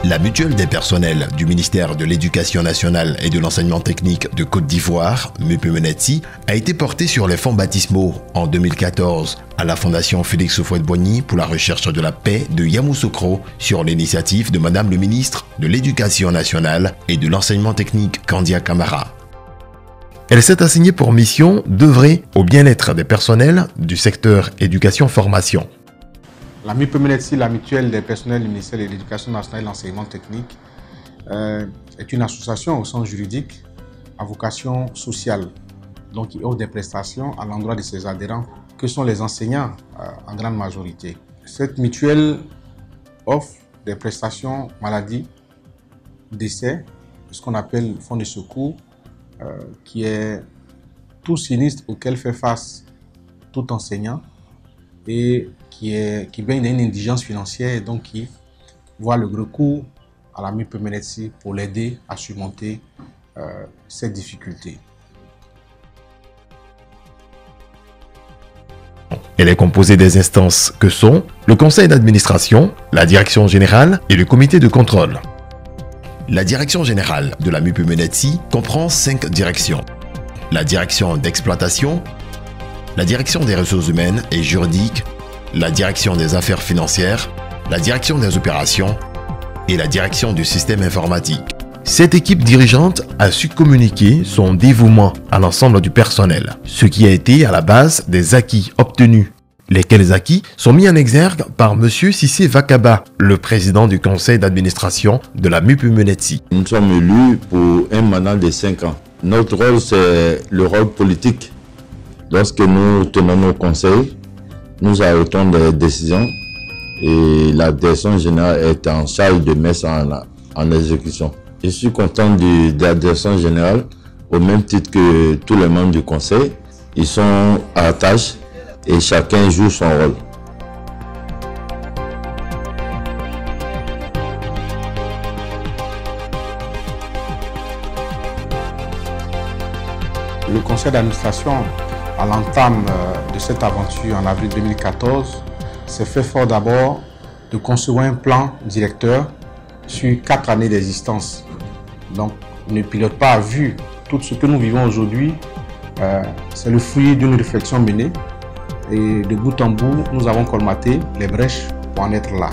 La mutuelle des personnels du ministère de l'Éducation nationale et de l'enseignement technique de Côte d'Ivoire, MUPE-MENETSI, a été portée sur les fonds baptismaux en 2014 à la Fondation Félix Houphouët-Boigny pour la recherche de la paix de Yamoussoukro sur l'initiative de Madame le ministre de l'Éducation nationale et de l'enseignement technique Kandia Camara. Elle s'est assignée pour mission d'œuvrer au bien-être des personnels du secteur éducation-formation. La MUPE-MENETSI, la mutuelle des personnels du ministère de l'Éducation nationale et de l'enseignement technique, est une association au sens juridique à vocation sociale, donc qui offre des prestations à l'endroit de ses adhérents, que sont les enseignants en grande majorité. Cette mutuelle offre des prestations maladie, décès, ce qu'on appelle fonds de secours, qui est tout sinistre auquel fait face tout enseignant et qui baigne dans une indigence financière et donc qui voit le recours à la MUPE-MENETSI pour l'aider à surmonter cette difficulté. Elle est composée des instances que sont le conseil d'administration, la direction générale et le comité de contrôle. La direction générale de la MUPE-MENETSI comprend 5 directions. La direction d'exploitation, la direction des ressources humaines et juridiques, la direction des affaires financières, la direction des opérations et la direction du système informatique. Cette équipe dirigeante a su communiquer son dévouement à l'ensemble du personnel, ce qui a été à la base des acquis obtenus. Lesquels acquis sont mis en exergue par M. Cissé Vakaba, le président du conseil d'administration de la MUPE-MENETSI. Nous sommes élus pour un mandat de 5 ans. Notre rôle, c'est le rôle politique. Lorsque nous tenons nos conseils, nous arrêtons des décisions et la direction générale est en charge de mettre ça en exécution. Je suis content de la direction générale, au même titre que tous les membres du conseil. Ils sont à la tâche et chacun joue son rôle. Le conseil d'administration, à l'entame de cette aventure en avril 2014, s'est fait fort d'abord de concevoir un plan directeur sur 4 années d'existence. Donc, ne pilote pas à vue. Tout ce que nous vivons aujourd'hui, c'est le fruit d'une réflexion menée. Et de bout en bout, nous avons colmaté les brèches pour en être là.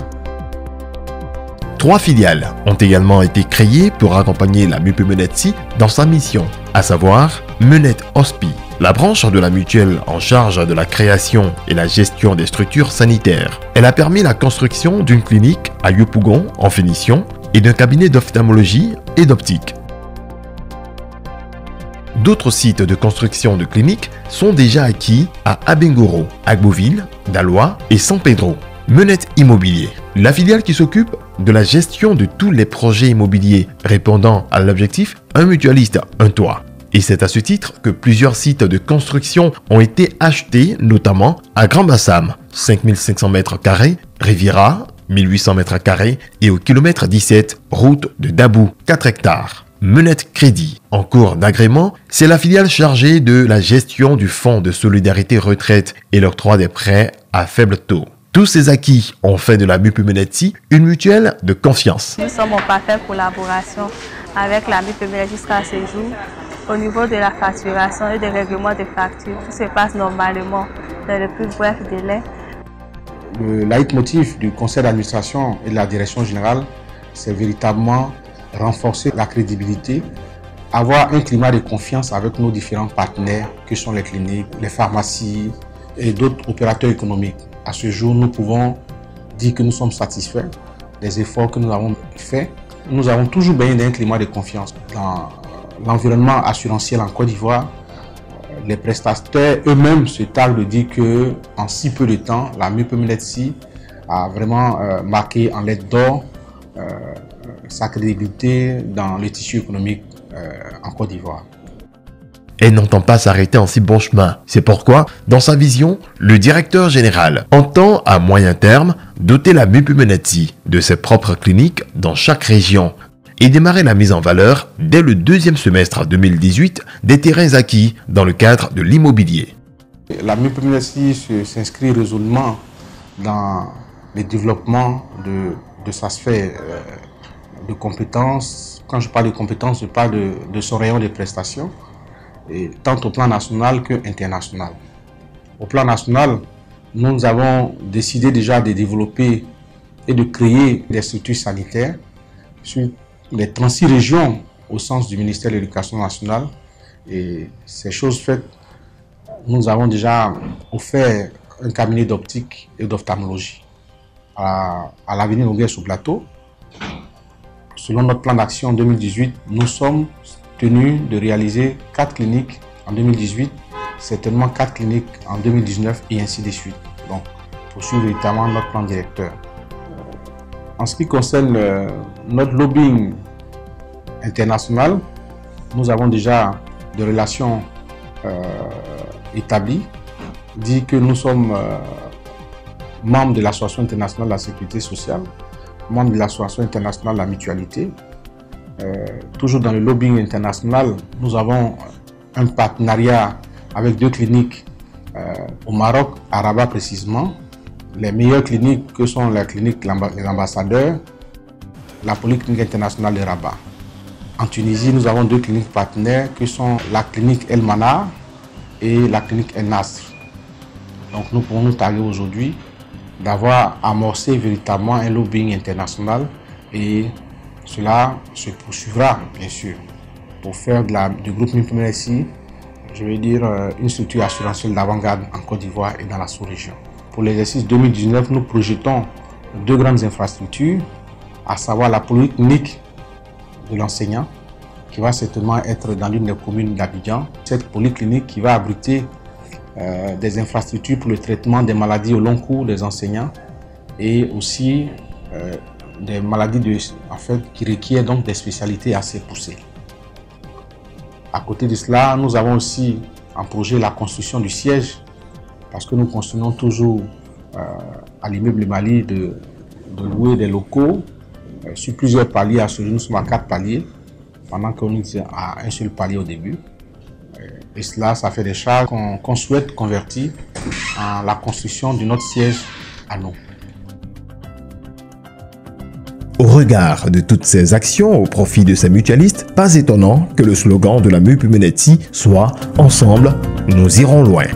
3 filiales ont également été créées pour accompagner la MUPE-MENETSI dans sa mission, à savoir MENET Hospi, la branche de la mutuelle en charge de la création et la gestion des structures sanitaires. Elle a permis la construction d'une clinique à Yopougon en finition et d'un cabinet d'ophtalmologie et d'optique. D'autres sites de construction de cliniques sont déjà acquis à Abengoro, Agboville, Daloa et San Pedro. MENET Immobilier, la filiale qui s'occupe de la gestion de tous les projets immobiliers répondant à l'objectif « Un mutualiste, un toit ». Et c'est à ce titre que plusieurs sites de construction ont été achetés, notamment à Grand Bassam, 5500 m², Riviera, 1800 m² et au kilomètre 17, route de Dabou, 4 hectares. MENET Crédit, en cours d'agrément, c'est la filiale chargée de la gestion du fonds de solidarité retraite et l'octroi des prêts à faible taux. Tous ces acquis ont fait de la MUPE-MENETSI une mutuelle de confiance. Nous sommes en parfaite collaboration avec la MUPE-MENETSI jusqu'à ce jour. Au niveau de la facturation et des règlements de factures, tout se passe normalement dans le plus bref délai. Le leitmotiv du conseil d'administration et de la direction générale, c'est véritablement renforcer la crédibilité, avoir un climat de confiance avec nos différents partenaires que sont les cliniques, les pharmacies et d'autres opérateurs économiques. À ce jour, nous pouvons dire que nous sommes satisfaits des efforts que nous avons faits. Nous avons toujours baigné dans un climat de confiance. Dans l'environnement assurantiel en Côte d'Ivoire, les prestataires eux-mêmes se targuent de dire qu'en si peu de temps, la MUPE-MENETSI a vraiment marqué en lettres d'or sa crédibilité dans le tissu économique en Côte d'Ivoire. Elle n'entend pas s'arrêter en si bon chemin. C'est pourquoi, dans sa vision, le directeur général entend à moyen terme doter la MUPE-MENETSI de ses propres cliniques dans chaque région et démarrer la mise en valeur dès le 2e semestre 2018 des terrains acquis dans le cadre de l'immobilier. La MUPE-MENETSI s'inscrit résolument dans le développement de sa sphère de compétences. Quand je parle de compétences, je parle de son rayon de prestations, et tant au plan national qu'international. Au plan national, nous avons décidé déjà de développer et de créer des structures sanitaires sur les 36 régions au sens du ministère de l'Éducation nationale. Et ces choses faites, nous avons déjà offert un cabinet d'optique et d'ophtalmologie à l'avenue Noguès-sous-Plateau. Selon notre plan d'action 2018, nous sommes tenus de réaliser 4 cliniques en 2018, certainement 4 cliniques en 2019 et ainsi de suite. Donc, poursuivre véritablement notre plan directeur. En ce qui concerne notre lobbying international, nous avons déjà des relations établies, dit que nous sommes membres de l'Association internationale de la sécurité sociale, membres de l'Association internationale de la mutualité. Toujours dans le lobbying international, nous avons un partenariat avec 2 cliniques au Maroc, à Rabat précisément. Les meilleures cliniques que sont les cliniques Les Ambassadeurs, la Polyclinique internationale de Rabat. En Tunisie, nous avons 2 cliniques partenaires que sont la clinique El Manar et la clinique El Nasr. Donc nous pouvons nous targuer aujourd'hui d'avoir amorcé véritablement un lobbying international, et cela se poursuivra bien sûr pour faire du groupe MIPMERSI, je vais dire, une structure assurantielle d'avant-garde en Côte d'Ivoire et dans la sous-région. Pour l'exercice 2019, nous projetons 2 grandes infrastructures, à savoir la polyclinique de l'enseignant, qui va certainement être dans l'une des communes d'Abidjan. Cette polyclinique qui va abriter des infrastructures pour le traitement des maladies au long cours des enseignants, et aussi des maladies qui requièrent donc des spécialités assez poussées. À côté de cela, nous avons aussi en projet la construction du siège, parce que nous continuons toujours à l'immeuble Mali de louer des locaux sur plusieurs paliers. À ce jour, nous sommes à 4 paliers, pendant qu'on était à un seul palier au début. Et cela, ça fait des charges qu'on souhaite convertir en la construction de notre siège à nous. Au regard de toutes ces actions au profit de ces mutualistes, pas étonnant que le slogan de la MUP-MENETSI soit « Ensemble, nous irons loin ».